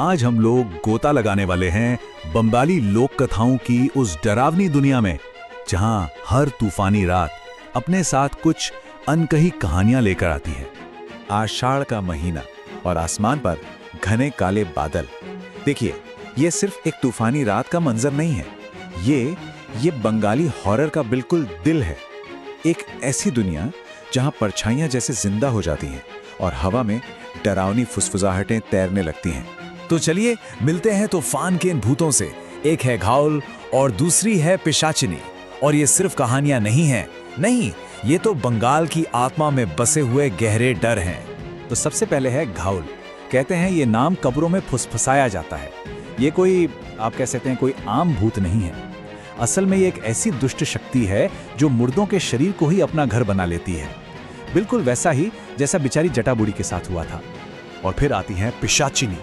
आज हम लोग गोता लगाने वाले हैं बंगाली लोक कथाओं की उस डरावनी दुनिया में, जहां हर तूफानी रात अपने साथ कुछ अनकही कहानियां लेकर आती है। आषाढ़ का महीना और आसमान पर घने काले बादल। देखिए, ये सिर्फ एक तूफानी रात का मंजर नहीं है, ये बंगाली हॉरर का बिल्कुल दिल है। एक ऐसी दुनिया जहां परछाइयां जैसे जिंदा हो जाती हैं और हवा में डरावनी फुसफुसाहटें तैरने लगती हैं। तो चलिए मिलते हैं तूफान के इन भूतों से। एक है घाउल और दूसरी है पिशाचिनी। और ये सिर्फ कहानियां नहीं हैं, नहीं, ये तो बंगाल की आत्मा में बसे हुए गहरे डर हैं। तो सबसे पहले है घाउल। कहते हैं ये नाम कब्रों में फुसफुसाया जाता है। ये कोई, आप कह सकते हैं, कोई आम भूत नहीं है। असल में ये एक ऐसी दुष्ट शक्ति है जो मुर्दों के शरीर को ही अपना घर बना लेती है, बिल्कुल वैसा ही जैसा बेचारी जटाबूढ़ी के साथ हुआ था। और फिर आती है पिशाचिनी।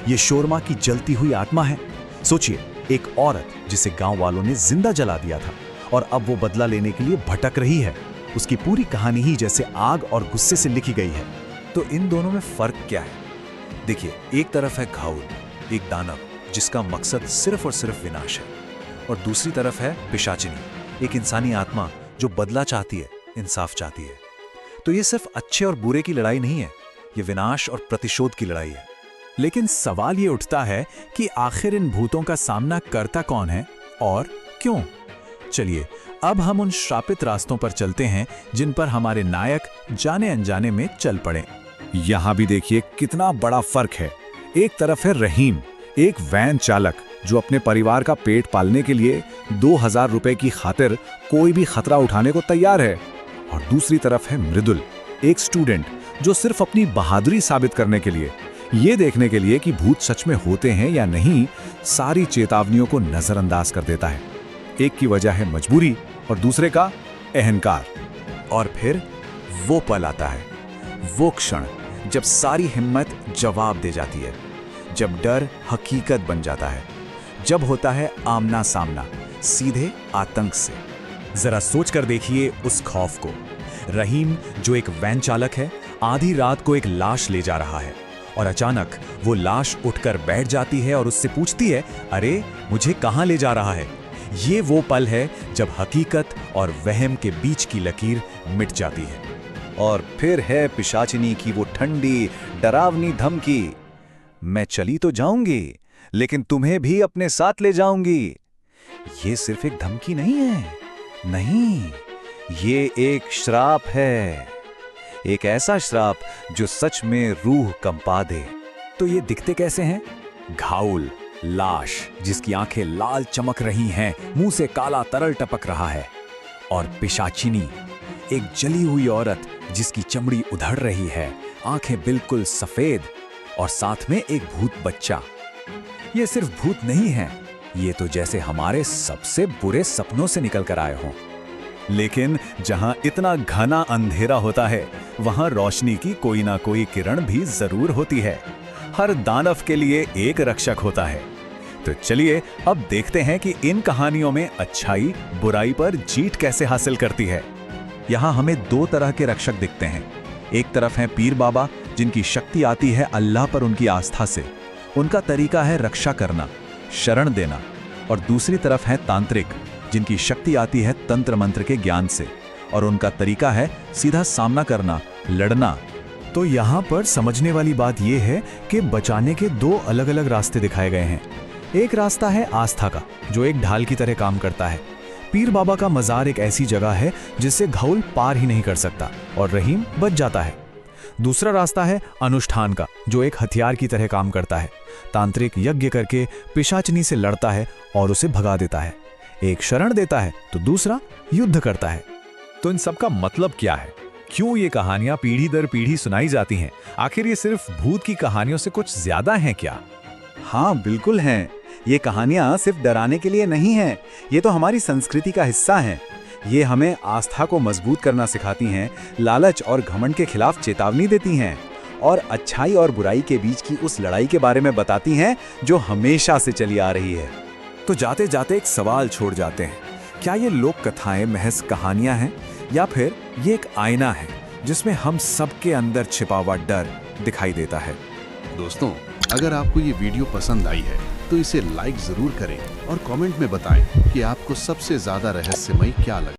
ये शोरमा की जलती हुई आत्मा है। सोचिए, एक औरत जिसे गांव वालों ने जिंदा जला दिया था और अब वो बदला लेने के लिए भटक रही है। उसकी पूरी कहानी ही जैसे आग और गुस्से से लिखी गई है। तो इन दोनों में फर्क क्या है? देखिए, एक तरफ है घाउल, एक दानव जिसका मकसद सिर्फ और सिर्फ विनाश है, और दूसरी तरफ है पिशाचिनी, एक इंसानी आत्मा जो बदला चाहती है, इंसाफ चाहती है। तो ये सिर्फ अच्छे और बुरे की लड़ाई नहीं है, ये विनाश और प्रतिशोध की लड़ाई है। लेकिन सवाल ये उठता है कि आखिर इन भूतों का सामना करता कौन है और क्यों? चलिए अब हम उन श्रापित रास्तों पर चलते हैं जिन पर हमारे नायक जाने अनजाने में चल पड़े। यहाँ भी देखिए कितना बड़ा फर्क है। एक तरफ है रहीम, एक वैन चालक जो अपने परिवार का पेट पालने के लिए 2000 रुपए की खातिर कोई भी खतरा उठाने को तैयार है। और दूसरी तरफ है मृदुल, एक स्टूडेंट जो सिर्फ अपनी बहादुरी साबित करने के लिए, ये देखने के लिए कि भूत सच में होते हैं या नहीं, सारी चेतावनियों को नजरअंदाज कर देता है। एक की वजह है मजबूरी और दूसरे का अहंकार। और फिर वो पल आता है, वो क्षण जब सारी हिम्मत जवाब दे जाती है, जब डर हकीकत बन जाता है, जब होता है आमना सामना सीधे आतंक से। जरा सोच कर देखिए उस खौफ को। रहीम जो एक वैन चालक है, आधी रात को एक लाश ले जा रहा है और अचानक वो लाश उठकर बैठ जाती है और उससे पूछती है, अरे मुझे कहां ले जा रहा है? ये वो पल है जब हकीकत और वहम के बीच की लकीर मिट जाती है। और फिर है पिशाचिनी की वो ठंडी डरावनी धमकी, मैं चली तो जाऊंगी लेकिन तुम्हें भी अपने साथ ले जाऊंगी। ये सिर्फ एक धमकी नहीं है, नहीं, ये एक श्राप है, एक ऐसा श्राप जो सच में रूह कंपा दे। तो ये दिखते कैसे हैं? घाउल, लाश जिसकी आंखें लाल चमक रही हैं, मुंह से काला तरल टपक रहा है। और पिशाचिनी, एक जली हुई औरत जिसकी चमड़ी उधड़ रही है, आंखें बिल्कुल सफेद, और साथ में एक भूत बच्चा। ये सिर्फ भूत नहीं है, ये तो जैसे हमारे सबसे बुरे सपनों से निकल कर आए हों। लेकिन जहां इतना घना अंधेरा होता है, वहां रोशनी की कोई ना कोई किरण भी जरूर होती है। हर दानव के लिए एक रक्षक होता है। तो चलिए अब देखते हैं कि इन कहानियों में अच्छाई बुराई पर जीत कैसे हासिल करती है। यहां हमें दो तरह के रक्षक दिखते हैं। एक तरफ है पीर बाबा, जिनकी शक्ति आती है अल्लाह पर उनकी आस्था से। उनका तरीका है रक्षा करना, शरण देना। और दूसरी तरफ है तांत्रिक, जिनकी शक्ति आती है तंत्र मंत्र के ज्ञान से, और उनका तरीका है सीधा सामना करना, लड़ना। तो यहाँ पर समझने वाली बात यह है कि बचाने के दो अलग अलग रास्ते दिखाए गए हैं। एक रास्ता है आस्था का, जो एक ढाल की तरह काम करता है। पीर बाबा का मजार एक ऐसी जगह है जिससे घाउल पार ही नहीं कर सकता और रहीम बच जाता है। दूसरा रास्ता है अनुष्ठान का, जो एक हथियार की तरह काम करता है। तांत्रिक यज्ञ करके पिशाचिनी से लड़ता है और उसे भगा देता है। एक शरण देता है तो दूसरा युद्ध करता है। तो इन सब का मतलब क्या है? क्यों ये कहानियां पीढ़ी दर पीढ़ी सुनाई जाती हैं? आखिर ये सिर्फ भूत की कहानियों से कुछ ज्यादा हैं क्या? हाँ, बिल्कुल हैं। ये कहानियां सिर्फ डराने के लिए नहीं हैं, ये तो हमारी संस्कृति का हिस्सा हैं। ये हमें आस्था को मजबूत करना सिखाती हैं, लालच और घमंड के खिलाफ चेतावनी देती हैं, और अच्छाई और बुराई के बीच की उस लड़ाई के बारे में बताती हैं जो हमेशा से चली आ रही है। तो जाते जाते एक सवाल छोड़ जाते हैं, क्या ये लोक कथाएं महज कहानियां हैं या फिर ये एक आईना है जिसमें हम सबके अंदर छिपा हुआ डर दिखाई देता है? दोस्तों, अगर आपको ये वीडियो पसंद आई है तो इसे लाइक जरूर करें और कमेंट में बताएं कि आपको सबसे ज्यादा रहस्यमयी क्या लगा।